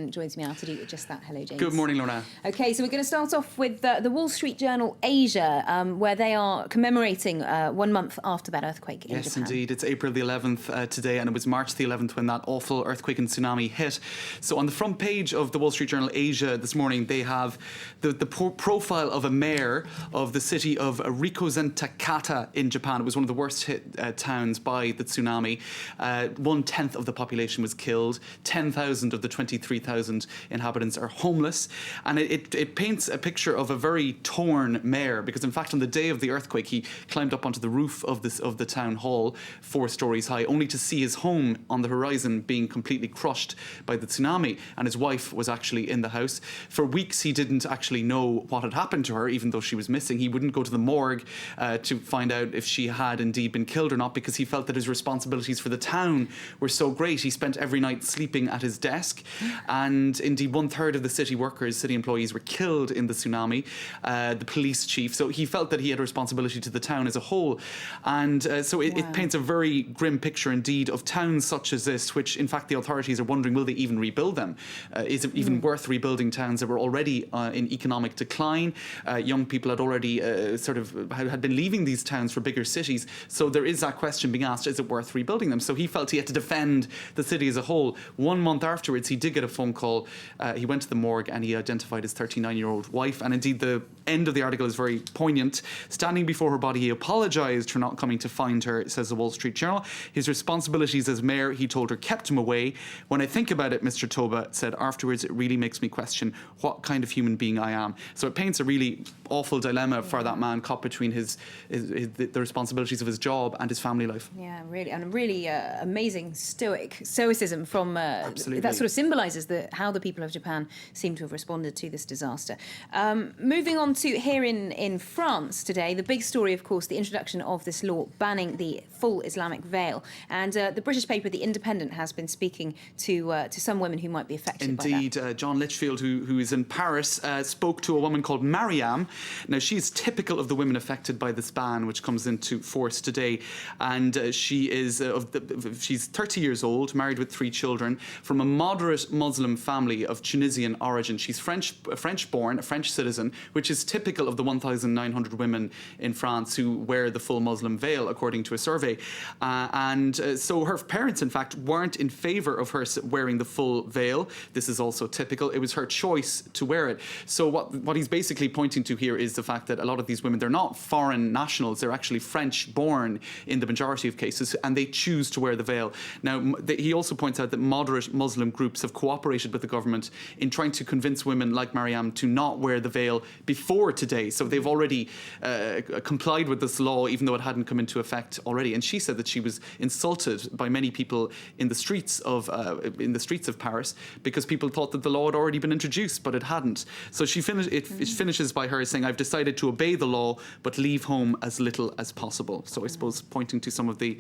Joins me now to do just that. Hello, James. Good morning, Lorna. Okay, so we're going to start off with the Wall Street Journal Asia, where they are commemorating 1 month after that earthquake in Japan. Yes, indeed. It's April the 11th today, and it was March the 11th when that awful earthquake and tsunami hit. So on the front page of the Wall Street Journal Asia this morning, they have the profile of a mayor of the city of Rikuzen-Takata in Japan. It was one of the worst hit towns by the tsunami. 1/10 of the population was killed. 10,000 of the 23,000 inhabitants are homeless, and it paints a picture of a very torn mayor, because in fact on the day of the earthquake he climbed up onto the roof of the town hall 4 stories high, only to see his home on the horizon being completely crushed by the tsunami, and his wife was actually in the house. For weeks he didn't actually know what had happened to her, even though she was missing. He wouldn't go to the morgue to find out if she had indeed been killed or not, because he felt that his responsibilities for the town were so great. He spent every night sleeping at his desk. And indeed 1/3 of the city employees were killed in the tsunami, the police chief. So he felt that he had a responsibility to the town as a whole. And so it paints a very grim picture indeed of towns such as this, which in fact the authorities are wondering, will they even rebuild them? Is it even worth rebuilding towns that were already in economic decline? Young people had already had been leaving these towns for bigger cities. So there is that question being asked, is it worth rebuilding them? So he felt he had to defend the city as a whole. 1 month afterwards, he did get a phone call. He went to the morgue and he identified his 39-year-old wife. And indeed, the end of the article is very poignant. Standing before her body, he apologised for not coming to find her, says the Wall Street Journal. His responsibilities as mayor, he told her, kept him away. When I think about it, Mr. Toba said afterwards, it really makes me question what kind of human being I am. So it paints a really awful dilemma for that man caught between the responsibilities of his job and his family life. Yeah, really, and really amazing stoicism from that sort of symbolises how the people of Japan seem to have responded to this disaster. Moving on to here in France today, the big story, of course, the introduction of this law banning the full Islamic veil. And the British paper, The Independent, has been speaking to some women who might be affected by that. Indeed, John Litchfield, who is in Paris, spoke to a woman called Mariam. Now, she's typical of the women affected by this ban, which comes into force today. And she's 30 years old, married with 3 children, from a moderate Muslim family of Tunisian origin. She's French-born, a French citizen, which is typical of the 1,900 women in France who wear the full Muslim veil, according to a survey. So her parents, in fact, weren't in favour of her wearing the full veil. This is also typical. It was her choice to wear it. So what he's basically pointing to here is the fact that a lot of these women, they're not foreign nationals. They're actually French-born in the majority of cases, and they choose to wear the veil. Now, he also points out that moderate Muslim groups have cooperated with the government in trying to convince women like Mariam to not wear the veil before today. So they've already complied with this law, even though it hadn't come into effect already. And she said that she was insulted by many people in the streets of Paris, because people thought that the law had already been introduced, but it hadn't. So it finishes by her saying, I've decided to obey the law, but leave home as little as possible. So I suppose pointing to some of the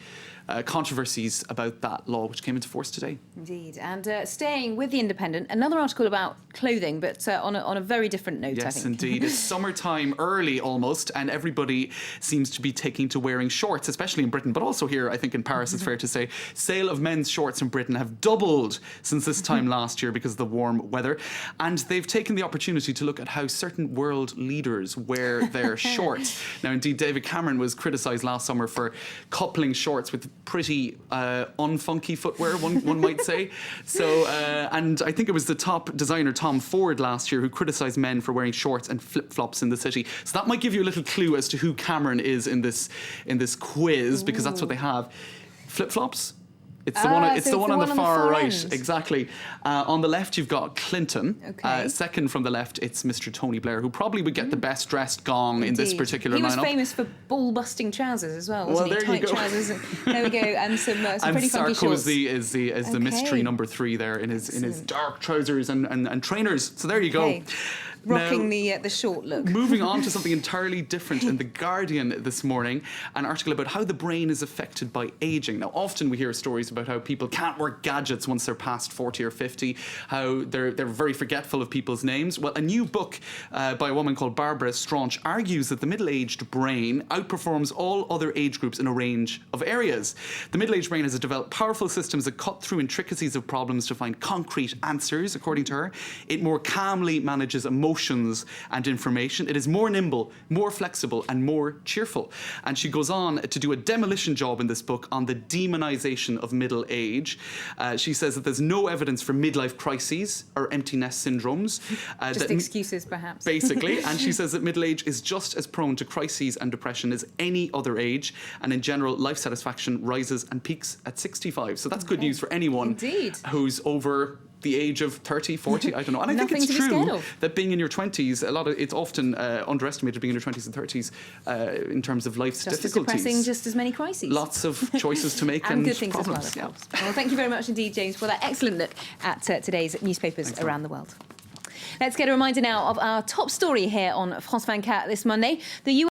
controversies about that law, which came into force today. Indeed. And staying with The Independent, another article about clothing, but on a very different note, yes, I think. Indeed. It's summertime early almost, and everybody seems to be taking to wearing shorts, especially in Britain, but also here, I think in Paris, it's fair to say. Sale of men's shorts in Britain have doubled since this time last year because of the warm weather. And they've taken the opportunity to look at how certain world leaders wear their shorts. Now, indeed, David Cameron was criticised last summer for coupling shorts with pretty unfunky footwear, one might say. So, and I think it was the top designer, Tom Ford, last year, who criticised men for wearing shorts and flip-flops in the city. So that might give you a little clue as to who Cameron is in this quiz, because that's what they have. Flip-flops? It's the one on the far right. End. Exactly. On the left, you've got Clinton. Okay. Second from the left, it's Mr. Tony Blair, who probably would get the best dressed gong in this particular lineup. He was famous for ball-busting trousers as well, wasn't he? There you go. Trousers. There we go. And some pretty funky shorts. Sarkozy is the mystery number 3 there in his dark trousers and trainers. So there you go. Rocking the short look. Moving on to something entirely different in The Guardian this morning, an article about how the brain is affected by ageing. Now, often we hear stories about how people can't work gadgets once they're past 40 or 50, how they're very forgetful of people's names. Well, a new book by a woman called Barbara Straunch argues that the middle-aged brain outperforms all other age groups in a range of areas. The middle-aged brain has developed powerful systems that cut through intricacies of problems to find concrete answers, according to her. It more calmly manages emotions and information. It is more nimble, more flexible, and more cheerful. And she goes on to do a demolition job in this book on the demonization of middle age. She says that there's no evidence for midlife crises or empty nest syndromes. Just excuses, perhaps. Basically. And she says that middle age is just as prone to crises and depression as any other age. And in general, life satisfaction rises and peaks at 65. So that's good news for anyone who's over the age of 30, 40, I don't know. And I think it's true that being in your 20s, it's often underestimated being in your 20s and 30s in terms of life's difficulties. Just as depressing, just as many crises. Lots of choices to make and and good things problems. as well, of course. Well, thank you very much indeed, James, for that excellent look at today's newspapers around the world. Let's get a reminder now of our top story here on France 24 this Monday. The